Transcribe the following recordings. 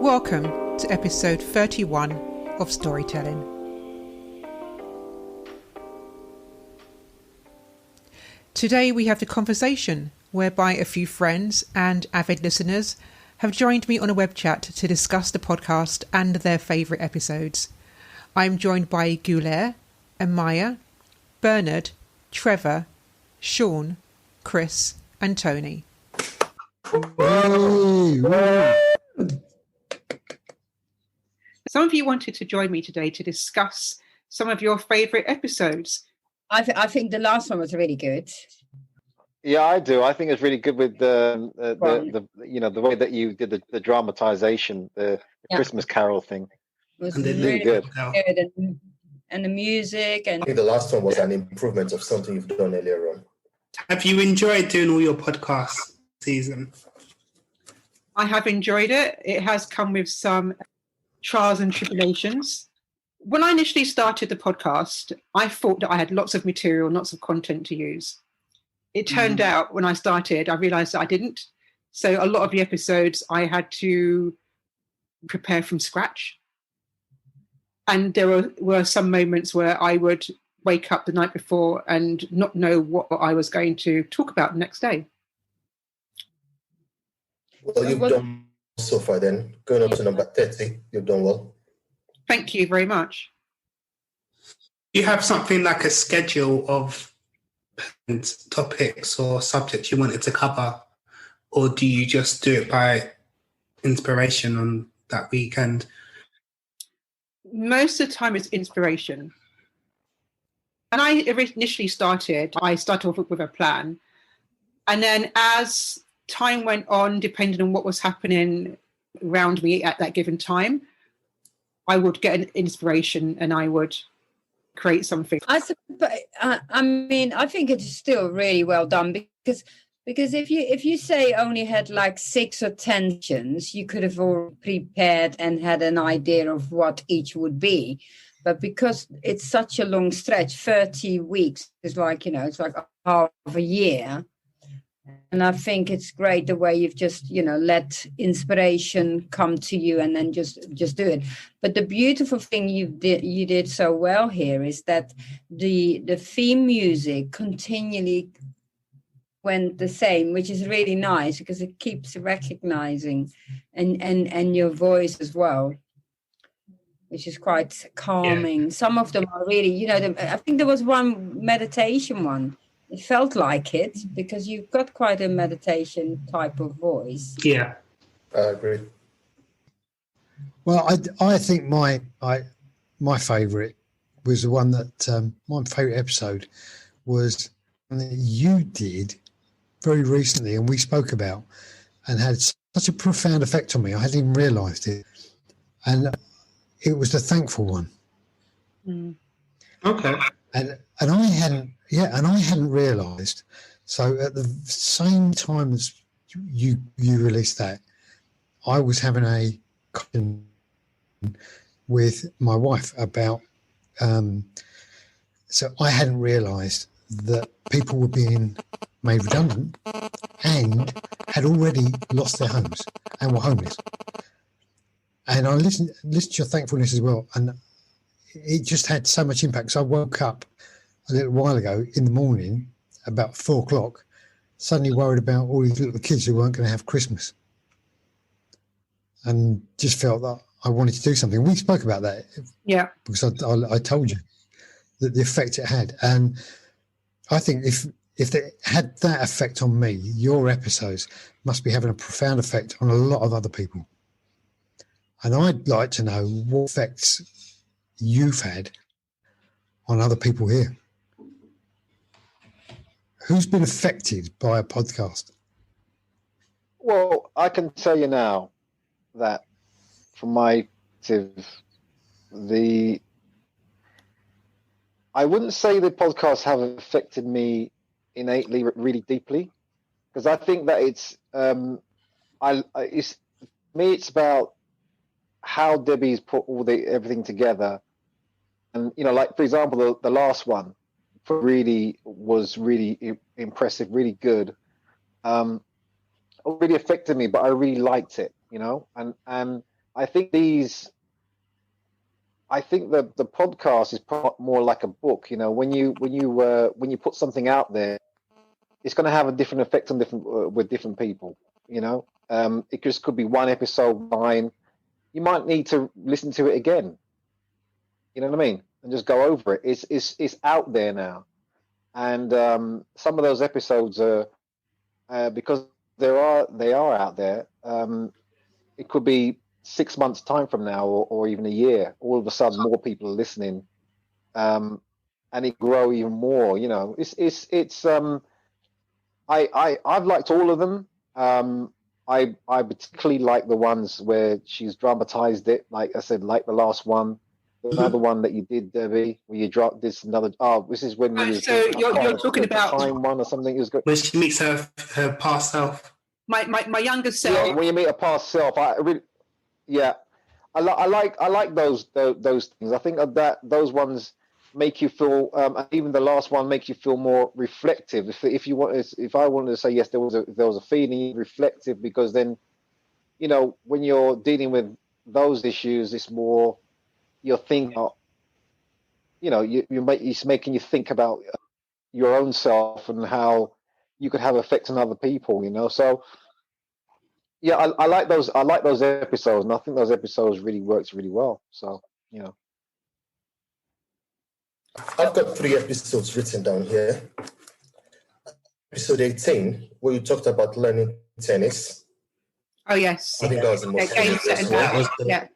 Welcome to episode 31 of Storytelling. Today we have the conversation whereby a few friends and avid listeners have joined me on a web chat to discuss the podcast and their favourite episodes. I'm joined by Guler, Amaya, Bernard, Trevor, Sean, Chris and Tony. Some of you wanted to join me today to discuss some of your favourite episodes. I think the last one was really good. Yeah, I do. I think it's really good with the way that you did the dramatization, the Christmas Carol thing. It was really good. And the music. And I think the last one was an improvement of something you've done earlier on. Have you enjoyed doing all your podcast season? I have enjoyed it. It has come with some trials and tribulations. When I initially started the podcast, I thought that I had lots of material, lots of content to use. It turned out when I started, I realised that I didn't. So a lot of the episodes I had to prepare from scratch. And there were some moments where I would wake up the night before and not know what I was going to talk about the next day. Well, you've done so far then. Going on to number 30, you've done well. Thank you very much. Do you have something like a schedule of topics or subjects you wanted to cover? Or do you just do it by inspiration on that weekend? Most of the time it's inspiration. And I initially started off with a plan. And then as time went on, depending on what was happening around me at that given time, I would get an inspiration and I would create something. I think it's still really well done because if you say only had like 6 or 10 questions, you could have all prepared and had an idea of what each would be. But because it's such a long stretch, 30 weeks is like, it's like half a year. And I think it's great the way you've just, let inspiration come to you and then just do it. But the beautiful thing you did so well here is that the theme music continually went the same, which is really nice because it keeps recognizing and your voice as well, which is quite calming. Yeah. Some of them are really, I think there was one meditation one. It felt like it because you've got quite a meditation type of voice. Yeah, I agree. Well, I think my favourite was the one that my favourite episode was one that you did very recently, and we spoke about, and had such a profound effect on me. I hadn't even realised it, and it was the thankful one. Mm. Okay. And I hadn't realised. So at the same time as you released that, I was having a conversation with my wife about. So I hadn't realised that people were being made redundant and had already lost their homes and were homeless. And I listened to your thankfulness as well, and it just had so much impact. So I woke up a little while ago in the morning, about 4 o'clock, suddenly worried about all these little kids who weren't going to have Christmas, and just felt that I wanted to do something. We spoke about that, because I told you that the effect it had, and I think if it had that effect on me, your episodes must be having a profound effect on a lot of other people. And I'd like to know what effects you've had on other people here. Who's been affected by a podcast? Well, I can tell you now that from my I wouldn't say the podcasts have affected me innately, really deeply, because I think that it's it's about how Debbie's put everything together, and like for example, the last one was really impressive, really good. It really affected me, but I really liked it, and I think the podcast is more like a book. You know, when you put something out there, it's going to have a different effect on with different people. You know, it just could be one episode fine. You might need to listen to it again. You know what I mean? And just go over it. It's out there now, and some of those episodes are because they are out there. It could be 6 months time from now, or even a year. All of a sudden, more people are listening, and it grow even more. You know, I've liked all of them. I particularly like the ones where she's dramatized it. Like I said, like the last one. Another one that you did, Debbie, where you dropped this another. Oh, this is when you. So you're talking about time one or something. It was good. When she meets her past self. My younger self. Yeah, when you meet a past self, I like those things. I think that those ones make you feel, and even the last one makes you feel more reflective. If I wanted to say yes, there was a feeling reflective, because then, you know, when you're dealing with those issues, it's more you're thinking, you know, it's making you think about your own self and how you could have effects on other people. You know, so. Yeah, I like those. I like those episodes, and I think those episodes really works really well. So, you know, I've got 3 episodes written down here. Episode 18, where you talked about learning tennis. Oh yes. I think that was the most hilarious one. Yeah.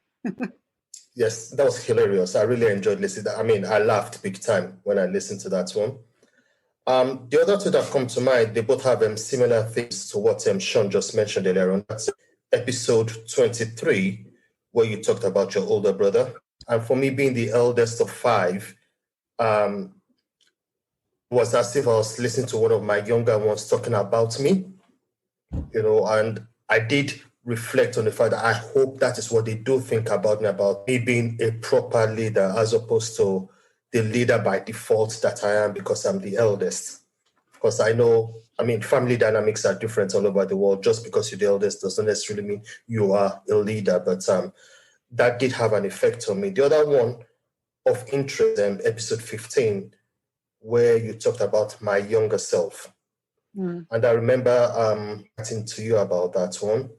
Yes, that was hilarious. I really enjoyed listening. I mean, I laughed big time when I listened to that one. The other 2 that come to mind, they both have similar things to what Sean just mentioned earlier on. That's episode 23, where you talked about your older brother. And for me, being the eldest of 5, was as if I was listening to one of my younger ones talking about me, you know, and I did reflect on the fact that I hope that is what they do think about me being a proper leader, as opposed to the leader by default that I am because I'm the eldest. Because I know, I mean, family dynamics are different all over the world. Just because you're the eldest doesn't necessarily mean you are a leader, but that did have an effect on me. The other one of interest, episode 15, where you talked about my younger self. And I remember writing to you about that one.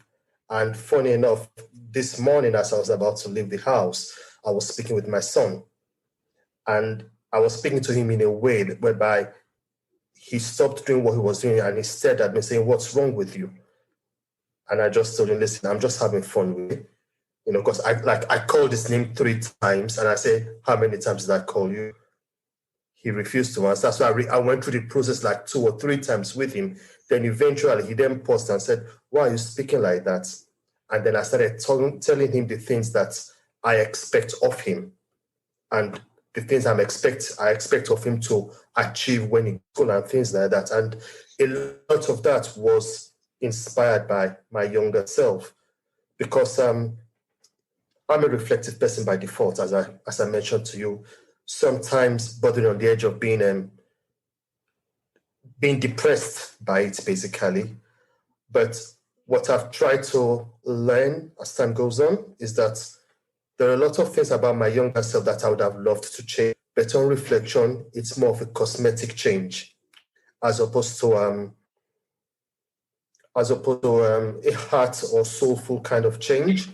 And funny enough, this morning as I was about to leave the house, I was speaking with my son. And I was speaking to him in a way whereby he stopped doing what he was doing and he stared at me saying, "What's wrong with you?" And I just told him, "Listen, I'm just having fun with it." You know, because I called his name 3 times and I said, "How many times did I call you?" He refused to answer. So I went through the process like 2 or 3 times with him. Then eventually he then paused and said, "Why are you speaking like that?" And then I started telling him the things that I expect of him and the things I expect of him to achieve when he goes and things like that. And a lot of that was inspired by my younger self, because I'm a reflective person by default, as I mentioned to you. Sometimes bordering on the edge of being depressed by it, basically. But what I've tried to learn as time goes on is that there are a lot of things about my younger self that I would have loved to change. But on reflection, it's more of a cosmetic change, as opposed to a heart or soulful kind of change.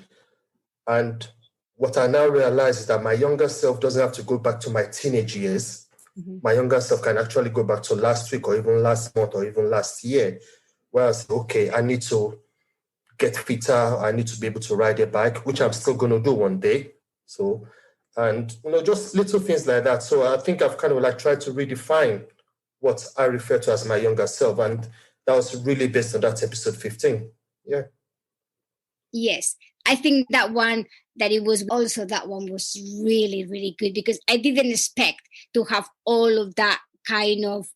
And what I now realize is that my younger self doesn't have to go back to my teenage years. Mm-hmm. My younger self can actually go back to last week or even last month or even last year, where I say, okay, I need to get fitter. I need to be able to ride a bike, which I'm still going to do one day. So, and, you know, just little things like that. So I think I've kind of like tried to redefine what I refer to as my younger self. And that was really based on that episode 15. Yeah. Yes. I think that one was really, really good, because I didn't expect to have all of that kind of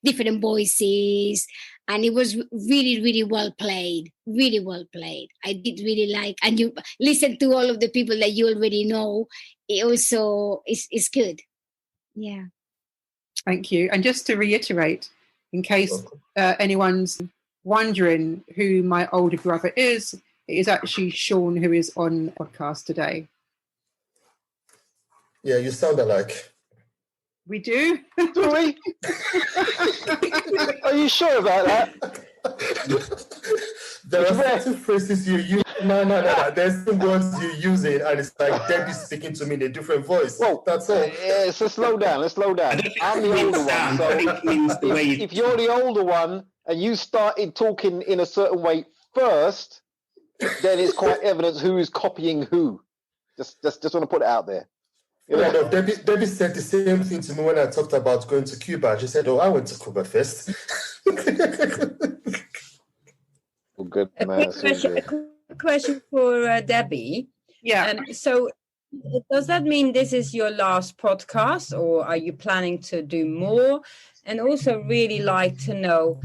different voices, and it was really, really well played. Really well played. I did really like, and you listen to all of the people that you already know. It also is good. Yeah. Thank you. And just to reiterate, in case anyone's wondering who my older brother is, it is actually Sean who is on the podcast today. Yeah, you sound alike. We do? Do we? Are you sure about that? There are certain phrases you use. No. There's some words you're using, and it's like Debbie speaking to me in a different voice. Well, that's all. Yeah, so slow down. Let's slow down. I'm the older one. So if you're the older one and you started talking in a certain way first, then it's quite evident who is copying who. Just want to put it out there. Yeah, no, Debbie said the same thing to me when I talked about going to Cuba. She said, I went to Cuba first. Well, good, A man. quick question for Debbie. Yeah. So does that mean this is your last podcast, or are you planning to do more? And also really like to know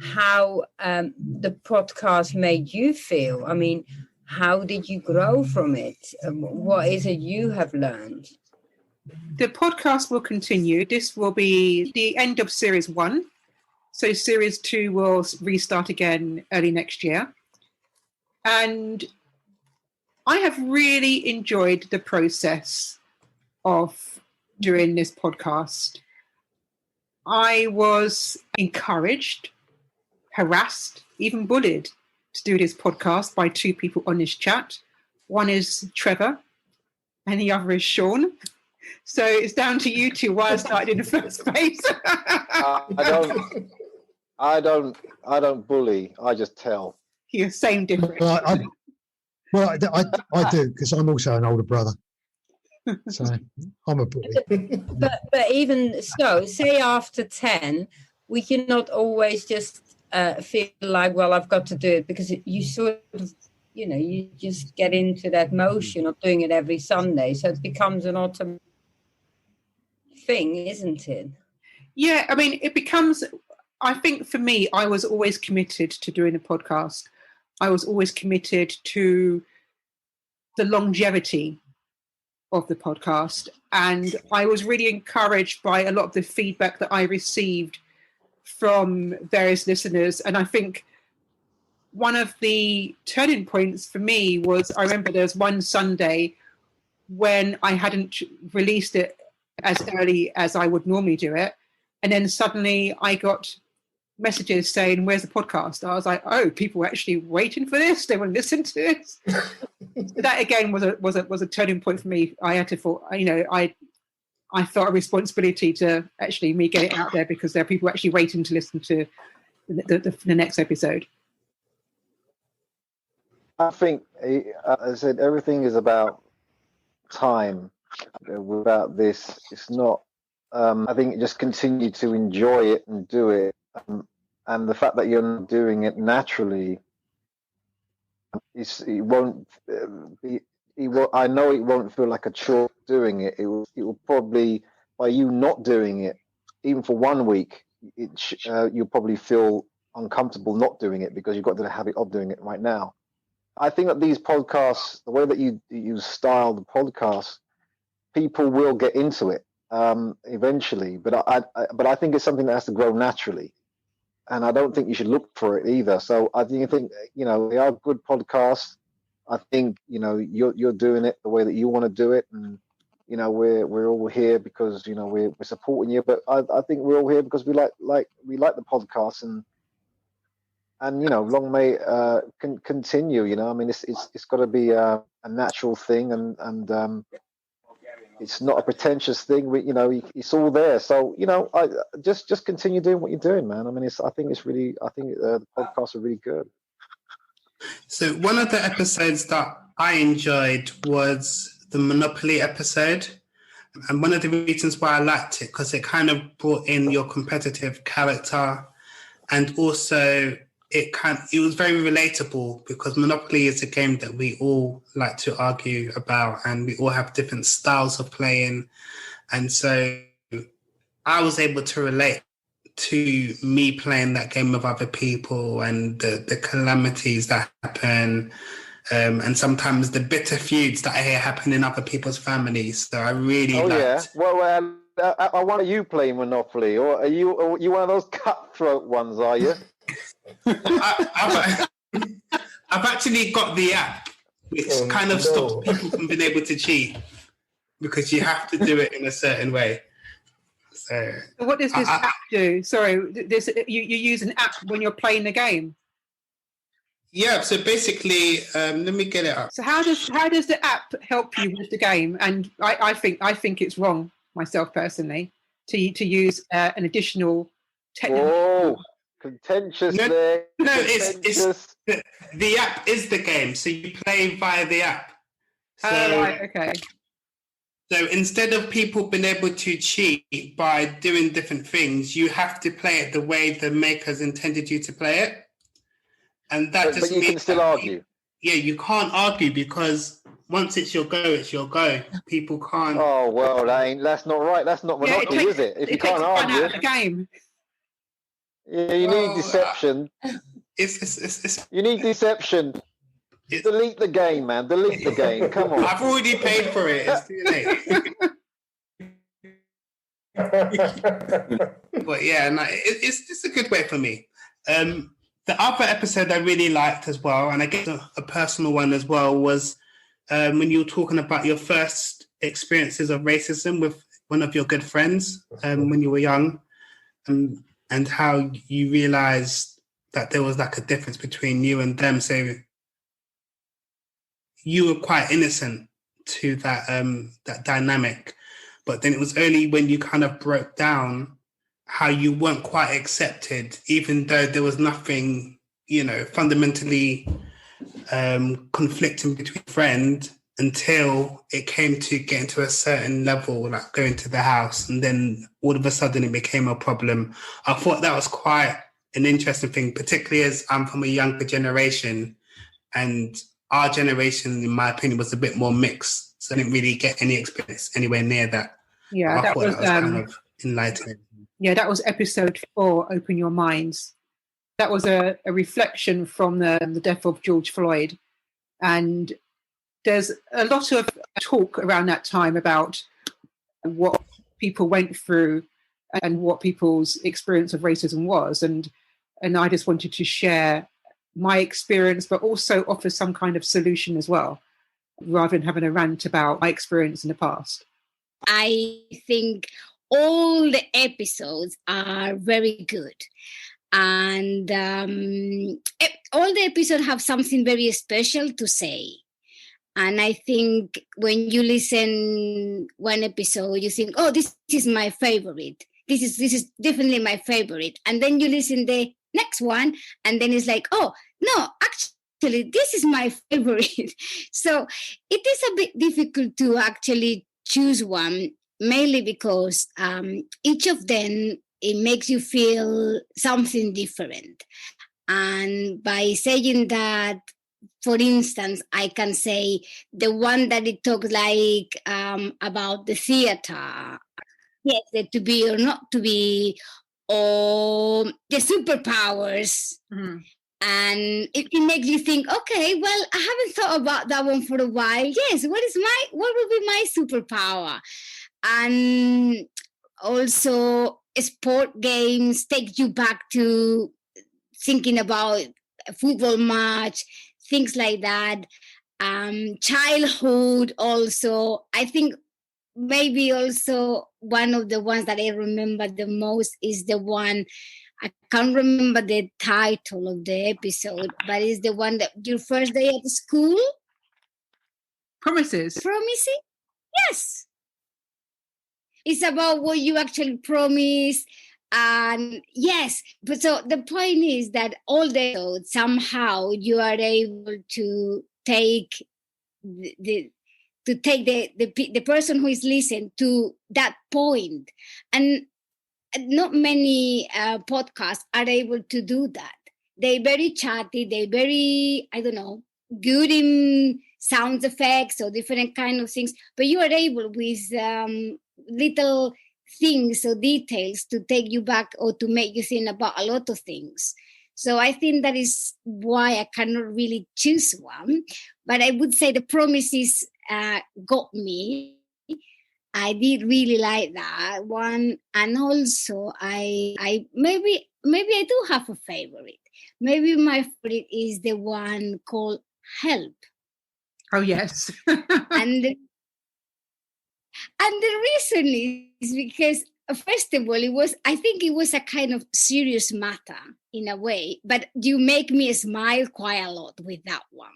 how the podcast made you feel. I mean, how did you grow from it? What is it you have learned? The podcast will continue. This will be the end of series 1. So series 2 will restart again early next year. And I have really enjoyed the process of doing this podcast. I was encouraged, harassed, even bullied to do this podcast by 2 people on this chat. One is Trevor and the other is Sean. So it's down to you 2 why I started in the first place. I don't bully. I just tell. Yeah, same difference. Well, I do, because I'm also an older brother. So I'm a bully. But even so, say after 10, we cannot always just feel like, well, I've got to do it, because you sort of, you just get into that motion of doing it every Sunday. So it becomes an automatic thing, isn't it? Yeah, I mean, it becomes, I think for me, I was always committed to doing a podcast. I was always committed to the longevity of the podcast. And I was really encouraged by a lot of the feedback that I received from various listeners. And I think one of the turning points for me was, I remember there was one Sunday when I hadn't released it as early as I would normally do it. And then suddenly I got messages saying, where's the podcast? I was like, oh, people were actually waiting for this. They want to listen to this. So that again was a turning point for me. I had to, I felt a responsibility to actually me get it out there, because there are people actually waiting to listen to the next episode. I think, as I said, everything is about time. Without this, it's not. I think just continue to enjoy it and do it. And the fact that you're not doing it naturally, it won't be. I know it won't feel like a chore doing it. It will probably, by you not doing it, even for 1 week, you'll probably feel uncomfortable not doing it, because you've got the habit of doing it right now. I think that these podcasts, the way that you style the podcast, people will get into it eventually. But I think it's something that has to grow naturally, and I don't think you should look for it either. So I think they are good podcasts. I think you're doing it the way that you want to do it, and we're all here because we're supporting you. But I think we're all here because we like the podcast, and long may can continue. I mean, it's got to be a natural thing, and it's not a pretentious thing. It's all there. So I just continue doing what you're doing, man. I mean, I think the podcasts are really good. So one of the episodes that I enjoyed was the Monopoly episode. And one of the reasons why I liked it, because it kind of brought in your competitive character, and also it was very relatable, because Monopoly is a game that we all like to argue about, and we all have different styles of playing. And so I was able to relate to me playing that game with other people, and the calamities that happen, and sometimes the bitter feuds that I hear happen in other people's families. So I really liked. Yeah. Well, I want you playing Monopoly, or are you one of those cutthroat ones? Are you? I've actually got the app, which kind of stops people from being able to cheat because you have to do it in a certain way. So what does this app do? Sorry, you use an app when you're playing the game. Yeah, so basically, let me get it up. So how does the app help you with the game? And I think it's wrong myself personally to use an additional technical. Whoa, contentious there. No, it's the app is the game, so you play via the app. So, right, okay. So instead of people being able to cheat by doing different things, you have to play it the way the makers intended you to play it. And that just means you can still argue. You can't argue because once it's your go, it's your go. People can't. Oh well, that's not right. That's not Monopoly, is it? If you can't argue, out of the game. Yeah, you need deception. You need deception. Delete the game, man. Delete the game. Come on. I've already paid for it. It's too late. But yeah, no, it's a good way for me. The other episode I really liked as well, and I guess a personal one as well, was when you were talking about your first experiences of racism with one of your good friends when you were young, and how you realized that there was like a difference between you and them. So you were quite innocent to that that dynamic, but then it was only when you kind of broke down how you weren't quite accepted, even though there was nothing, fundamentally conflicting between friends, until it came to getting to a certain level, like going to the house, and then all of a sudden it became a problem. I thought that was quite an interesting thing, particularly as I'm from a younger generation, and our generation, in my opinion, was a bit more mixed, so I didn't really get any experience anywhere near that. Yeah, that was kind of enlightening. Yeah, that was episode 4, Open Your Minds. That was a reflection from the death of George Floyd. And there's a lot of talk around that time about what people went through and what people's experience of racism was. And I just wanted to share my experience, but also offer some kind of solution as well, rather than having a rant about my experience in the past. I think all the episodes are very good. And all the episodes have something very special to say. And I think when you listen one episode, you think, oh, this is my favorite. This is definitely my favorite. And then you listen the next one, and then it's like, oh, no, actually, this is my favorite. So it is a bit difficult to actually choose one, mainly because each of them, it makes you feel something different. And by saying that, for instance, I can say the one that it talks like about the theater, yes, the to be or not to be, or the superpowers. Mm-hmm. And it makes you think, okay, well, I haven't thought about that one for a while. Yes, what would be my superpower? And also sport games take you back to thinking about a football match, things like that. Childhood also, I think maybe also one of the ones that I remember the most is the one, I can't remember the title of the episode, but it's the one that your first day at school. Promises. Yes. It's about what you actually promise. And yes, but so the point is that all the episodes, somehow you are able to take the person who is listening to that point. And not many podcasts are able to do that. They're very chatty, they're very, good in sound effects or different kind of things, but you are able with little things or details to take you back or to make you think about a lot of things. So I think that is why I cannot really choose one, but I would say the Promises got me. I did really like that one, and also I maybe maybe I do have a favorite. Maybe my favorite is the one called Help. Oh, yes. And the reason is because, first of all, I think it was a kind of serious matter in a way, but you make me smile quite a lot with that one.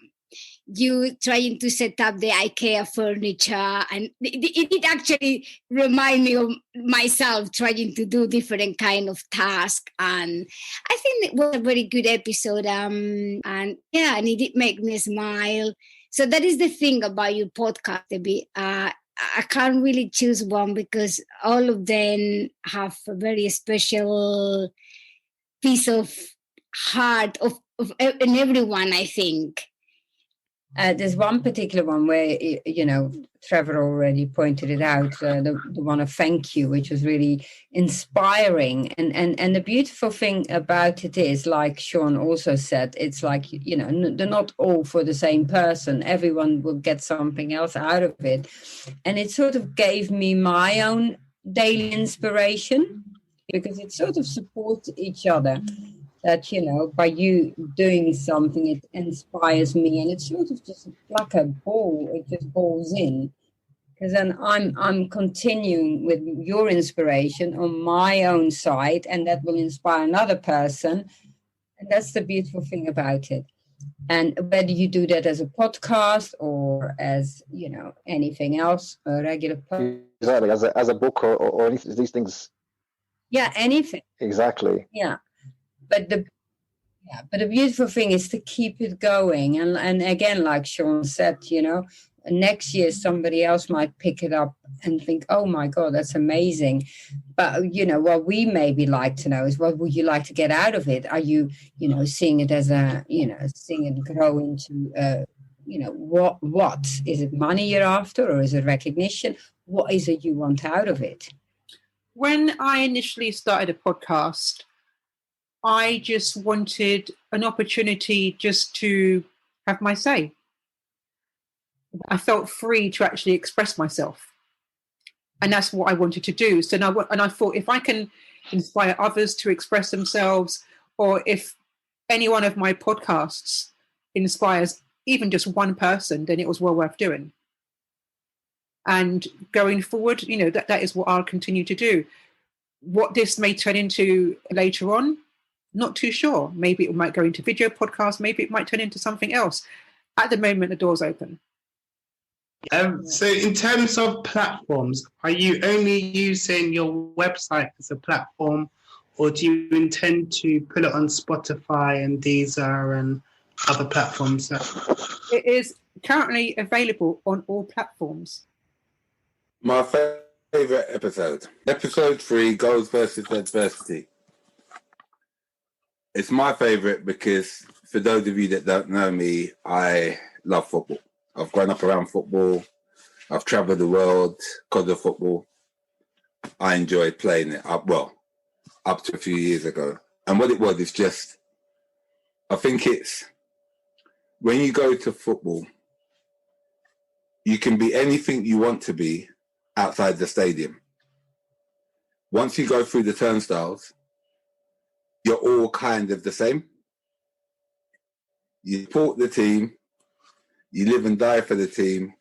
You trying to set up the IKEA furniture, and it actually remind me of myself trying to do different kind of tasks. And I think it was a very good episode. And it did make me smile. So that is the thing about your podcast, Debbie. I can't really choose one because all of them have a very special piece of heart of in everyone, I think. There's one particular one where, Trevor already pointed it out, the one of Thank You, which was really inspiring. And the beautiful thing about it is, like Sean also said, it's like, they're not all for the same person. Everyone will get something else out of it. And it sort of gave me my own daily inspiration because it sort of supports each other. That, by you doing something, it inspires me, and it's sort of just like a ball. It just balls in, because then I'm continuing with your inspiration on my own side, and that will inspire another person, and that's the beautiful thing about it. And whether you do that as a podcast or as anything else, a regular podcast. Exactly, as a book or anything, these things. Yeah, anything. Exactly. Yeah. But the beautiful thing is to keep it going. And again, like Sean said, next year somebody else might pick it up and think, oh my God, that's amazing. But, what we maybe like to know is, what would you like to get out of it? Are you, seeing it as seeing it grow into, what? Is it money you're after, or is it recognition? What is it you want out of it? When I initially started a podcast, I just wanted an opportunity just to have my say. I felt free to actually express myself. And that's what I wanted to do. So now, and I thought, if I can inspire others to express themselves, or if any one of my podcasts inspires even just one person, then it was well worth doing. And going forward, that is what I'll continue to do. What this may turn into later on, not too sure. Maybe it might go into video podcasts. Maybe it might turn into something else. At the moment, the door's open. So in terms of platforms, are you only using your website as a platform, or do you intend to put it on Spotify and Deezer and other platforms? It is currently available on all platforms. My favourite episode. Episode 3, Goals versus Adversity. It's my favourite because, for those of you that don't know me, I love football. I've grown up around football. I've travelled the world because of football. I enjoyed playing it up to a few years ago. And what it was is just, I think it's, when you go to football, you can be anything you want to be outside the stadium. Once you go through the turnstiles, you're all kind of the same. You support the team, you live and die for the team,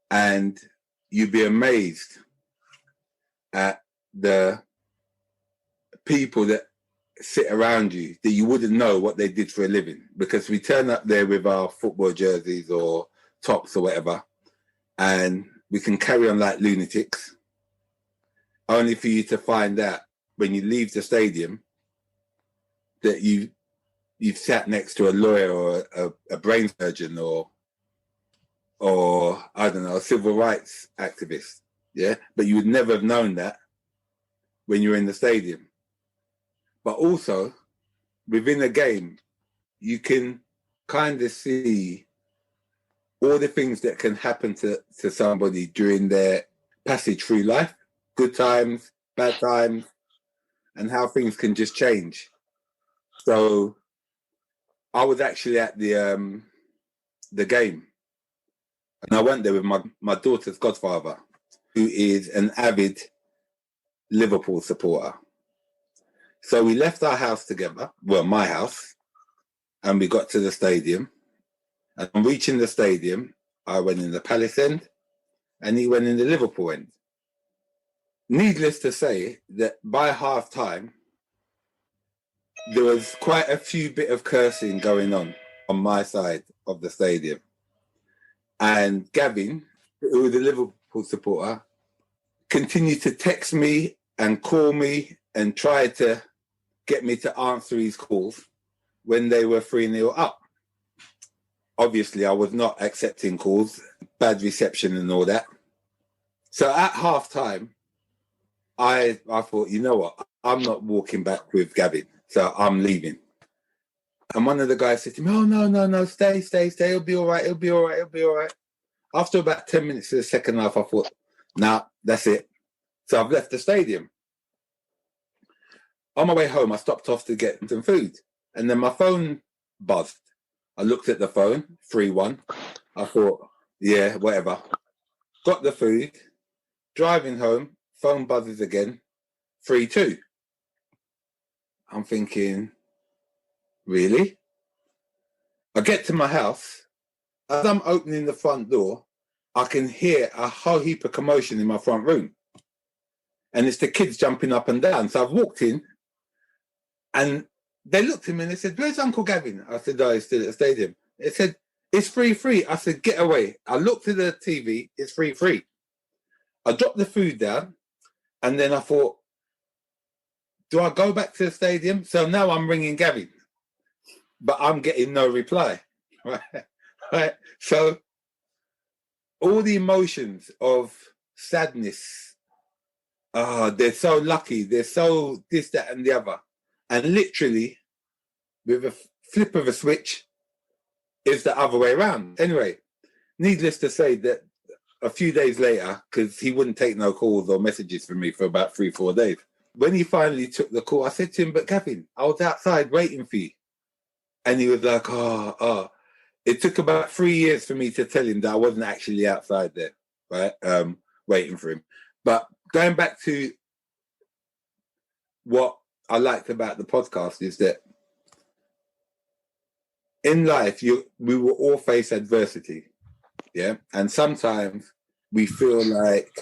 and you'd be amazed at the people that sit around you that you wouldn't know what they did for a living, because we turn up there with our football jerseys or tops or whatever, and we can carry on like lunatics, only for you to find out when you leave the stadium that you've sat next to a lawyer or a brain surgeon or I don't know, a civil rights activist, yeah? But you would never have known that when you're in the stadium. But also, within a game, you can kind of see all the things that can happen to somebody during their passage through life, good times, bad times, and how things can just change. So I was actually at the game, and I went there with my daughter's godfather, who is an avid Liverpool supporter. So we left our house together, well, my house, and we got to the stadium. And on reaching the stadium, I went in the Palace end and he went in the Liverpool end. Needless to say that by half time, there was quite a few bit of cursing going on my side of the stadium. And Gavin, who was a Liverpool supporter, continued to text me and call me and try to get me to answer his calls when they were 3-0 up. Obviously, I was not accepting calls, bad reception and all that. So at half time, I thought, you know what? I'm not walking back with Gavin, so I'm leaving. And one of the guys said to me, oh, no, stay. It'll be all right. After about 10 minutes of the second half, I thought, nah, that's it. So I've left the stadium. On my way home, I stopped off to get some food. And then my phone buzzed. I looked at the phone, 3-1. I thought, yeah, whatever. Got the food. Driving home, phone buzzes again, 3-2. I'm thinking, really? I get to my house. As I'm opening the front door, I can hear a whole heap of commotion in my front room. And it's the kids jumping up and down. So I've walked in and they looked at me and they said, where's Uncle Gavin? I said, oh, he's still at the stadium. They said, it's 3-3. I said, get away. I looked at the TV, it's 3-3. I dropped the food down and then I thought, do I go back to the stadium? So now I'm ringing Gavin, but I'm getting no reply. Right? So all the emotions of sadness, they're so lucky, they're so this, that, and the other. And literally, with a flip of a switch, it's the other way around. Anyway, needless to say that a few days later, because he wouldn't take no calls or messages from me for about 3-4 days, when he finally took the call, I said to him, but Gavin, I was outside waiting for you. And he was like, oh. It took about 3 years for me to tell him that I wasn't actually outside there, right? Waiting for him. But going back to what I liked about the podcast is that in life, we will all face adversity, yeah? And sometimes we feel like,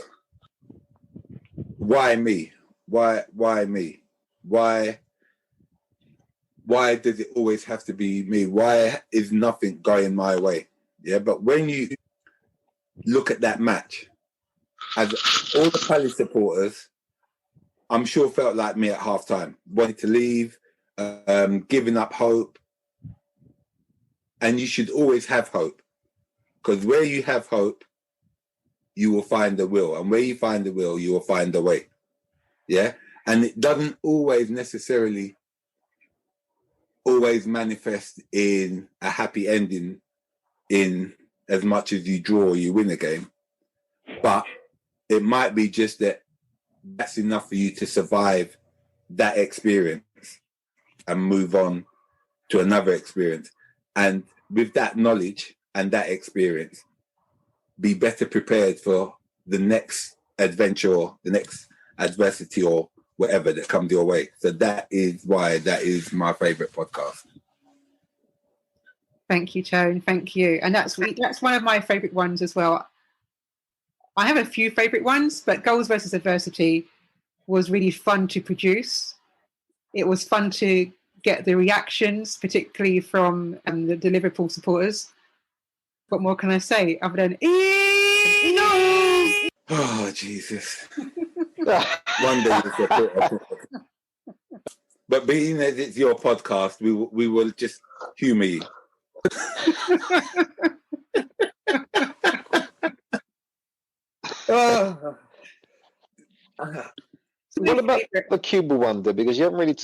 why me? Why me? Why does it always have to be me? Why is nothing going my way? Yeah, but when you look at that match, as all the Palace supporters, I'm sure felt like me at halftime, wanting to leave, giving up hope. And you should always have hope, because where you have hope, you will find the will. And where you find the will, you will find the way. Yeah? And it doesn't always necessarily always manifest in a happy ending in as much as you draw or you win a game. But it might be just that that's enough for you to survive that experience and move on to another experience. And with that knowledge and that experience, be better prepared for the next adventure or the next adversity or whatever that comes your way. So that is why that is my favorite podcast. Thank you, Tone. Thank you. And that's one of my favorite ones as well. I have a few favorite ones, but Goals versus Adversity was really fun to produce. It was fun to get the reactions, particularly from the Liverpool supporters. What more can I say other than no? Oh, Jesus. One day you support. But being that it's your podcast, we will just humour you. What about the Cuba one, though? Because you haven't really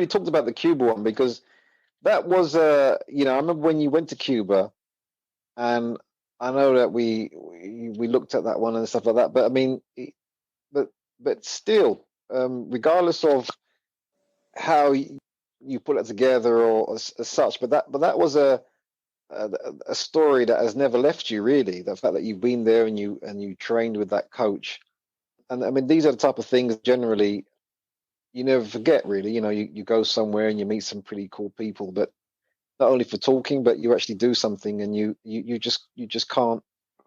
talked about the Cuba one, because that was I remember when you went to Cuba, and I know that we looked at that one and stuff like that. But I mean, but still, regardless of how you put it together or as such, but that was a story that has never left you, really. The fact that you've been there and you trained with that coach, and I mean, these are the type of things generally you never forget, really. You go somewhere and you meet some pretty cool people, but not only for talking, but you actually do something, and you just can't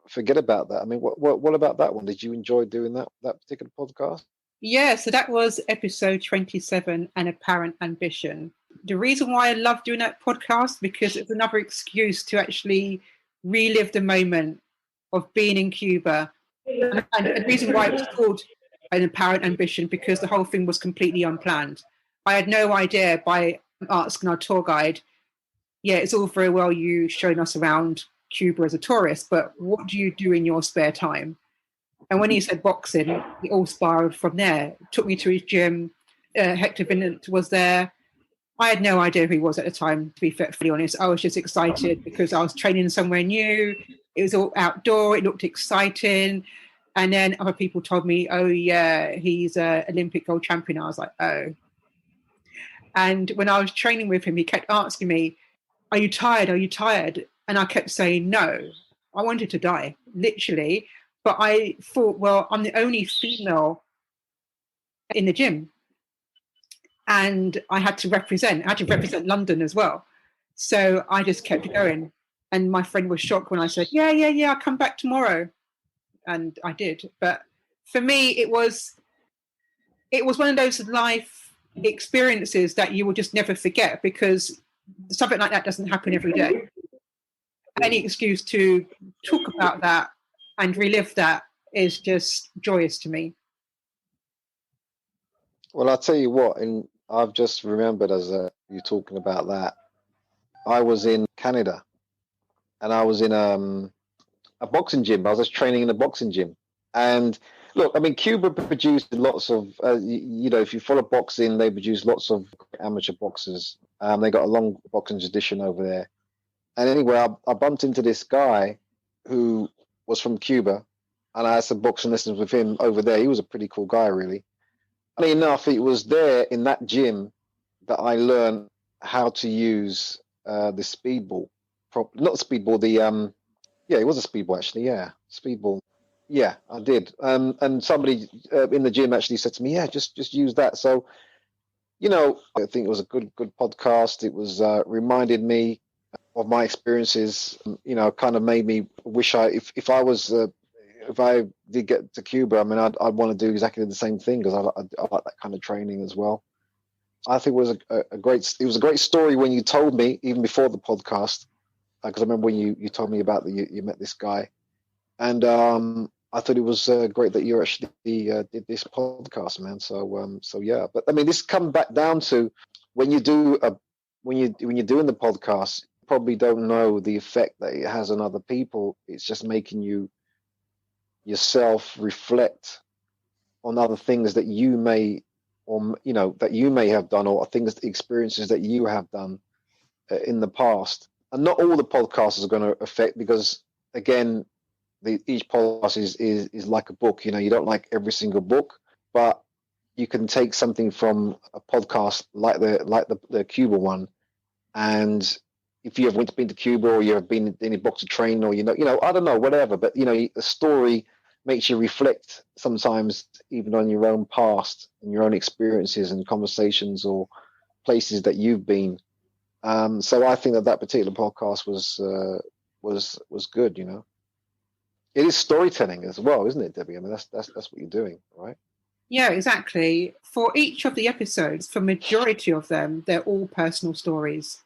forget about that. I mean, what about that one? Did you enjoy doing that particular podcast? Yeah, so that was episode 27, An Apparent Ambition. The reason why I love doing that podcast, because it's another excuse to actually relive the moment of being in Cuba. And the reason why it was called An Apparent Ambition, because the whole thing was completely unplanned. I had no idea by asking our tour guide, yeah, it's all very well you showing us around Cuba as a tourist, but what do you do in your spare time? And when he said boxing, it all spiraled from there. Took me to his gym. Hector Vinant was there. I had no idea who he was at the time, to be fairly honest. I was just excited because I was training somewhere new. It was all outdoor. It looked exciting. And then other people told me, oh, yeah, he's an Olympic gold champion. I was like, oh. And when I was training with him, he kept asking me, are you tired? Are you tired? And I kept saying, no. I wanted to die, literally. But I thought, well, I'm the only female in the gym. And I had to represent London as well. So I just kept going. And my friend was shocked when I said, yeah, I'll come back tomorrow. And I did. But for me, it was one of those life experiences that you will just never forget, because something like that doesn't happen every day. Any excuse to talk about that and relive that is just joyous to me. Well, I'll tell you what, and I've just remembered as you talking about that, I was in Canada, and I was in a boxing gym. I was just training in a boxing gym. And look, I mean, Cuba produced lots of, if you follow boxing, they produce lots of amateur boxers. They got a long boxing tradition over there. And anyway, I bumped into this guy who was from Cuba, and I had some boxing lessons with him over there. He was a pretty cool guy, really. Funny enough, it was there in that gym that I learned how to use the speedball. Not speedball, it was a speedball, actually, yeah. Speedball. Yeah, I did. And somebody in the gym actually said to me, yeah, just use that. So, I think it was a good podcast. It was reminded me of my experiences, kind of made me wish if I did get to Cuba, I mean, I'd want to do exactly the same thing, because I like that kind of training as well. I think it was a great story when you told me, even before the podcast, because I remember when you told me about you met this guy, and I thought it was great that you actually did this podcast, man. So yeah, but I mean, this comes back down to when you're doing the podcast, you probably don't know the effect that it has on other people. It's just making you yourself reflect on other things that you may have done, or experiences that you have done in the past. And not all the podcasts are going to affect, because again, each podcast is like a book. You don't like every single book, but you can take something from a podcast like the Cuba one, and if you have been to Cuba, or you have been in a boxer training, or I don't know, whatever, but a story makes you reflect sometimes even on your own past and your own experiences and conversations or places that you've been. So I think that particular podcast was good. It is storytelling as well, isn't it, Debbie? I mean, that's what you're doing, right? Yeah, exactly. For each of the episodes, for majority of them, they're all personal stories.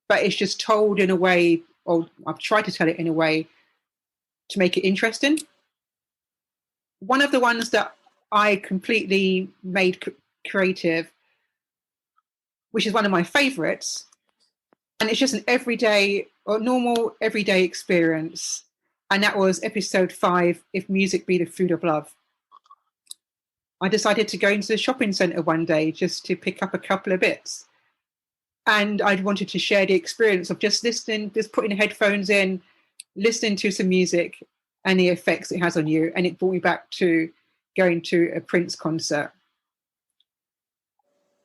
But it's just told in a way, or I've tried to tell it in a way to make it interesting. One of the ones that I completely made creative, which is one of my favorites, and it's just an everyday or normal everyday experience. And that was episode 5, If Music Be the Food of Love. I decided to go into the shopping centre one day just to pick up a couple of bits. And I wanted to share the experience of just listening, just putting headphones in, listening to some music and the effects it has on you. And it brought me back to going to a Prince concert.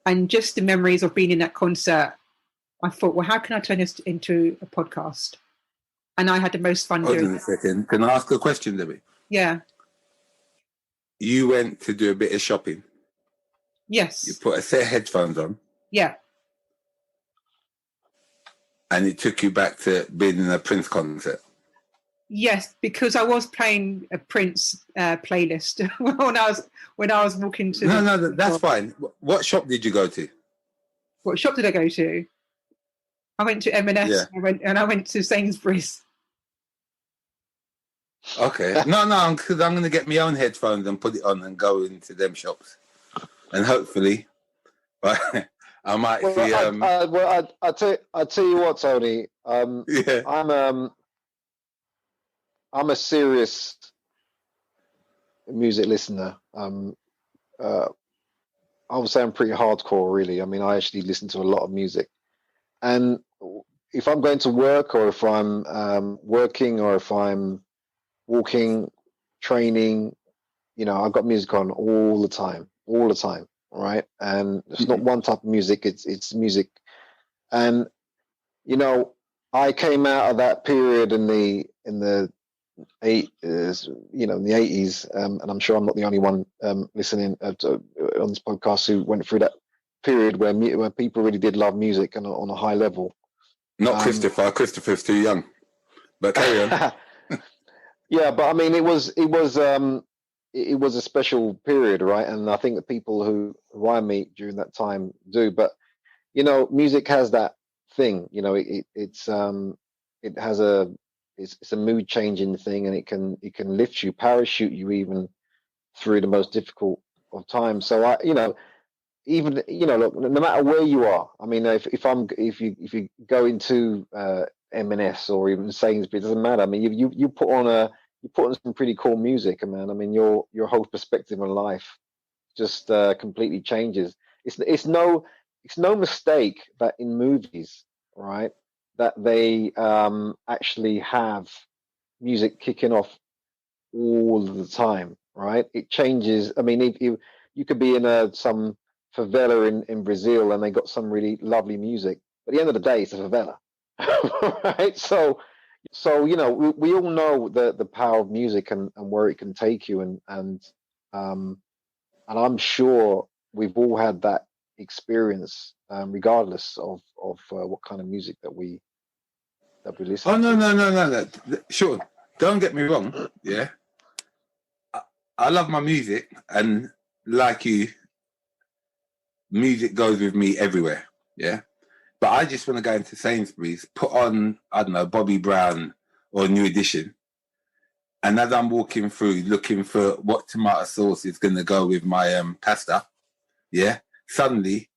And just the memories of being in that concert, I thought, well, how can I turn this into a podcast? And I had the most fun doing it. Hold on a second. Can I ask a question, Debbie? Yeah. You went to do a bit of shopping. Yes. You put a set of headphones on. Yeah. And it took you back to being in a Prince concert. Yes, because I was playing a Prince playlist when I was walking to. No, that's fine. What shop did you go to? What shop did I go to? I went to M&S. Yeah. I went to Sainsbury's. Okay. No, because I'm going to get my own headphones and put it on and go into them shops, and hopefully, I might see. I tell you what, Tony. Yeah. I'm a serious music listener. I would say I'm pretty hardcore, really. I mean, I actually listen to a lot of music, and if I'm going to work, or if I'm working, or if I'm walking, training, I've got music on all the time, right? And it's not one type of music; it's music. And I came out of that period in the in the 80s, and I'm sure I'm not the only one listening on this podcast who went through that period where people really did love music and on a high level. Not Christopher. Christopher's too young. But carry on. Yeah, but I mean, it was a special period, right? And I think the people who I meet during that time do. But music has that thing. It's a mood changing thing, and it can lift you, parachute you even through the most difficult of times. So look, no matter where you are, I mean, if you go into M&S or even Sainsbury's, it doesn't matter. I mean, you put on some pretty cool music, and man, I mean, your whole perspective on life just completely changes. It's no mistake that in movies, right, that they actually have music kicking off all the time, right? It changes. I mean, if you could be in some favela in Brazil, and they got some really lovely music, but at the end of the day, it's a favela, right? So we all know the power of music and where it can take you, and I'm sure we've all had that experience, regardless of what kind of music that we listen to. No. Sure, don't get me wrong. Yeah, I love my music, and like you, music goes with me everywhere. Yeah, but I just want to go into Sainsbury's, put on, I don't know, Bobby Brown or New Edition, and as I'm walking through looking for what tomato sauce is going to go with my pasta, yeah, suddenly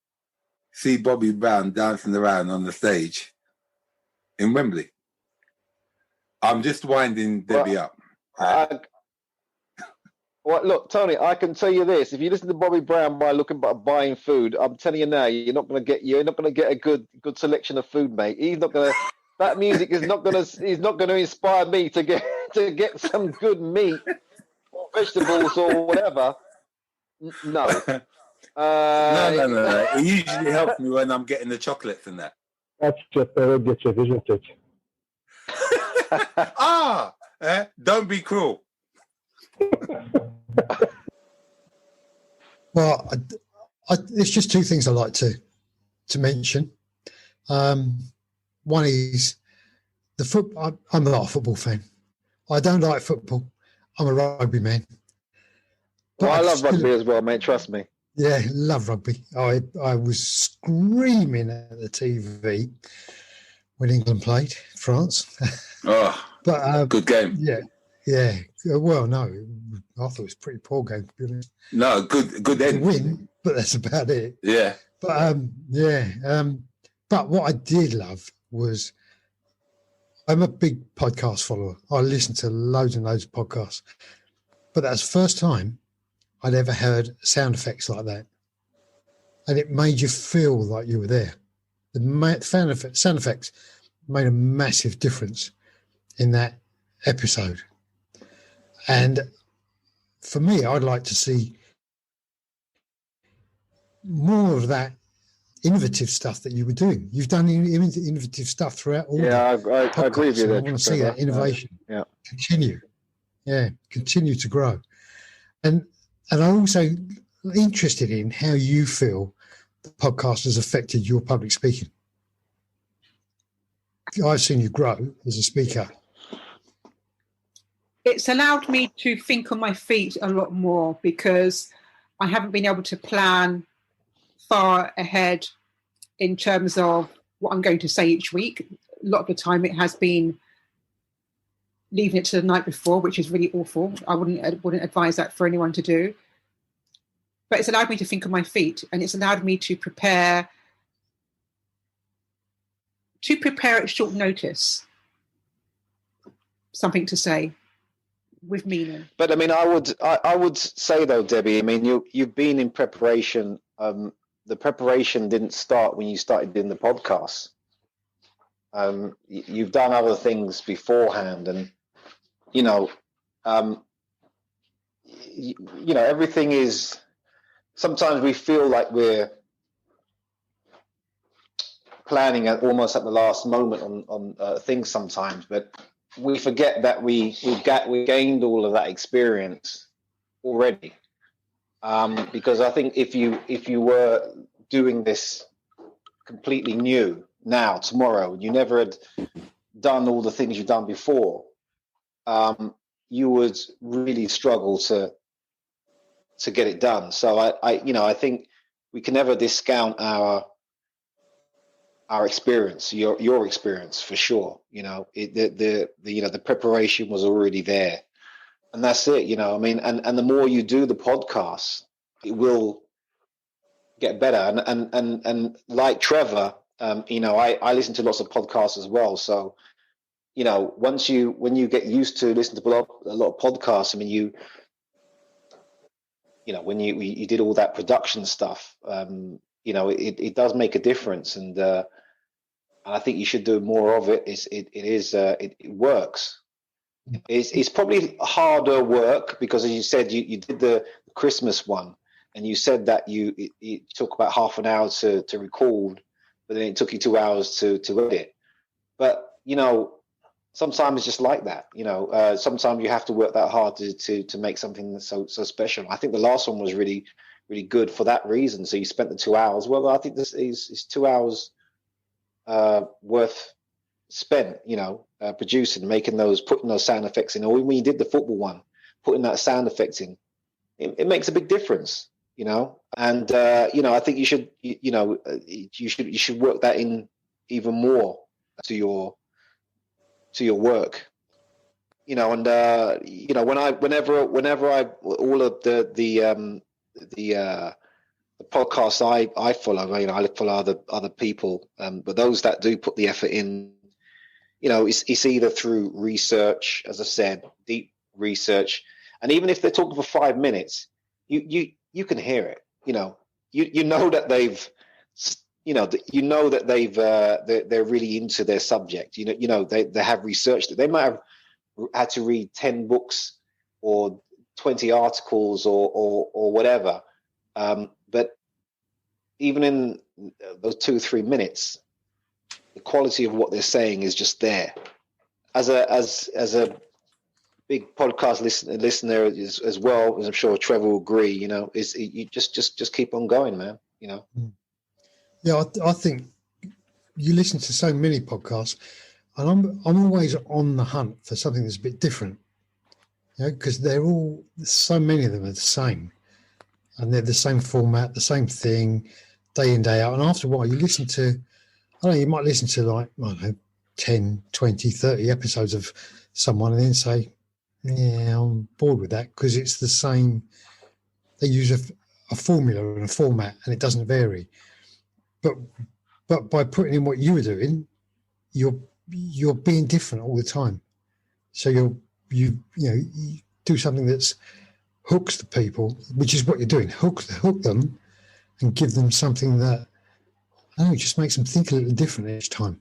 see Bobby Brown dancing around on the stage in Wembley. I'm just winding Debbie up. Well, look, Tony, I can tell you this: if you listen to Bobby Brown while buying food, I'm telling you now, you're not going to get a good selection of food, mate. He's not going to. That music is not going to inspire me to get some good meat or vegetables or whatever. No. No. It usually helps me when I'm getting the chocolates and that. That's just prerogative, isn't it? Don't be cruel. Well, it's just two things I like to mention. One is the football. I'm not a football fan. I don't like football. I'm a rugby man. But I love rugby as well, mate. Trust me. Yeah, love rugby. I was screaming at the TV when England played France. But good game. Yeah. Well, no, I thought it was a pretty poor game, to be honest. No, good end. Win, but that's about it. Yeah. But but what I did love was, I'm a big podcast follower. I listen to loads and loads of podcasts, but that was the first time I'd ever heard sound effects like that, and it made you feel like you were there. The sound effects made a massive difference in that episode. And for me, I'd like to see more of that innovative stuff that you were doing. You've done innovative stuff throughout all. Yeah, I agree with you there. I want to see that innovation continue. Yeah, continue to grow. And I also interested in how you feel the podcast has affected your public speaking. I've seen you grow as a speaker. It's allowed me to think on my feet a lot more because I haven't been able to plan far ahead in terms of what I'm going to say each week. A lot of the time it has been leaving it to the night before, which is really awful. I wouldn't advise that for anyone to do. But it's allowed me to think on my feet, and it's allowed me to prepare at short notice something to say with meaning. But I mean, I would say though, Debbie, I mean, you've been in preparation. The preparation didn't start when you started doing the podcast. You've done other things beforehand, and everything is. Sometimes we feel like we're planning almost at the last moment on things sometimes, but we forget that we gained all of that experience already. Because I think if you were doing this completely new now, tomorrow, you never had done all the things you've done before, you would really struggle to get it done. So I think we can never discount our experience, your experience for sure. The preparation was already there, and that's it. I mean, and the more you do the podcast, it will get better. And like Trevor, I listen to lots of podcasts as well. So, when you get used to listening to a lot of podcasts, I mean, when you did all that production stuff, it does make a difference, and I think you should do more of it. It works. It's probably harder work because, as you said, you did the Christmas one, and you said that it took about half an hour to record, but then it took you 2 hours to edit. But sometimes it's just like that. Sometimes you have to work that hard to make something that's so special. I think the last one was really, really good for that reason. So you spent the 2 hours. Well, I think this is 2 hours worth spent, producing, putting those sound effects in. Or when you did the football one, putting that sound effect in, it makes a big difference, And I think you should, you should work that in even more to your work, and whenever I all of the podcasts I follow, I follow other people, but those that do put the effort in, it's either through research, as I said, deep research, and even if they're talking for 5 minutes, you can hear it. You know that they've. They're really into their subject. They have researched it. They might have had to read 10 books or 20 articles or whatever. But even in those 2-3 minutes, the quality of what they're saying is just there. As a big podcast listener as well, as I'm sure Trevor will agree, you just keep on going, man. Yeah, I think you listen to so many podcasts, and I'm always on the hunt for something that's a bit different, because so many of them are the same, and they're the same format, the same thing, day in, day out. And after a while, you listen to, you might listen to 10, 20, 30 episodes of someone and then say, yeah, I'm bored with that because it's the same. They use a formula and a format, and it doesn't vary. But by putting in what you were doing, you're being different all the time. So you do something that's hooks the people, which is what you're doing. Hook them and give them something that just makes them think a little different each time.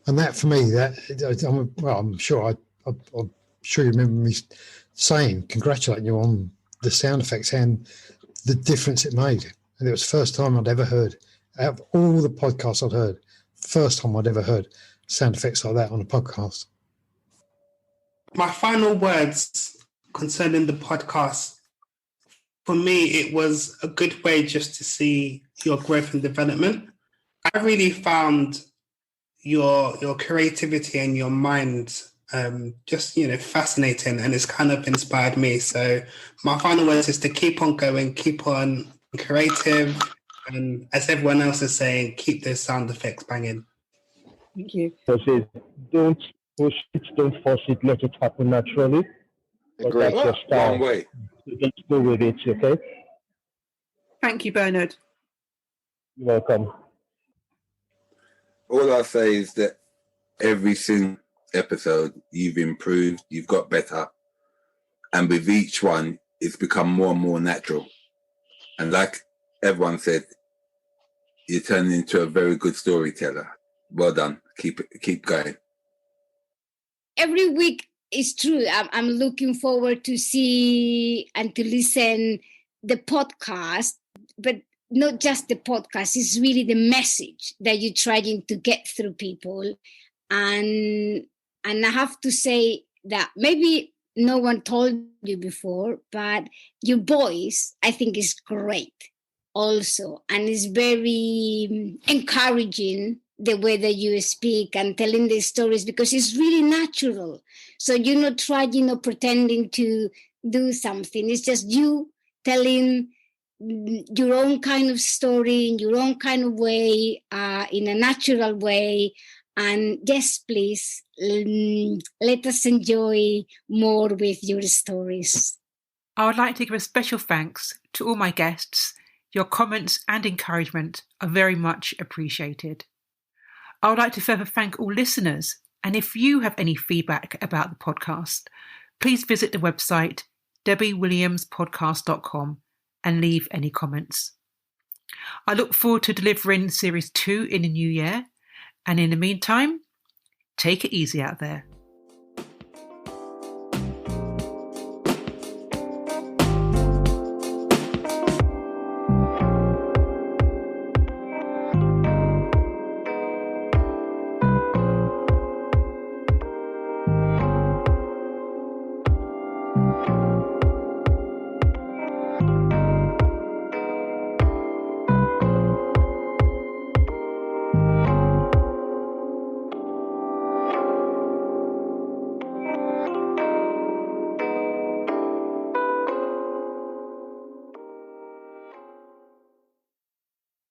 And that for me, I'm sure you remember me saying, congratulating you on the sound effects and the difference it made. And it was the first time I'd ever heard, out of all the podcasts I'd heard, first time I'd ever heard sound effects like that on a podcast. My final words concerning the podcast for me, it was a good way just to see your growth and development. I really found your creativity and your mind just, fascinating, and it's kind of inspired me. So my final words is to keep on going, keep on creative, and as everyone else is saying, keep those sound effects banging. Thank you. So say, don't push it, don't force it, let it happen naturally. Agree. That's your style. One way. So just go with it, okay? Thank you, Bernard. You're welcome. All I say is that every single episode, you've improved, you've got better. And with each one, it's become more and more natural. And like everyone said, you're turning into a very good storyteller. Well done. Keep going. Every week is true. I'm looking forward to see and to listen the podcast, but not just the podcast. It's really the message that you're trying to get through people. And I have to say that maybe no one told you before, but your voice, I think, is great also. And it's very encouraging, the way that you speak and telling the stories, because it's really natural. So you're not trying or pretending to do something. It's just you telling your own kind of story in your own kind of way, in a natural way. And yes, please, let us enjoy more with your stories. I would like to give a special thanks to all my guests. Your comments and encouragement are very much appreciated. I would like to further thank all listeners, and if you have any feedback about the podcast, please visit the website debbiewilliamspodcast.com and leave any comments. I look forward to delivering Series 2 in the new year, and in the meantime, take it easy out there.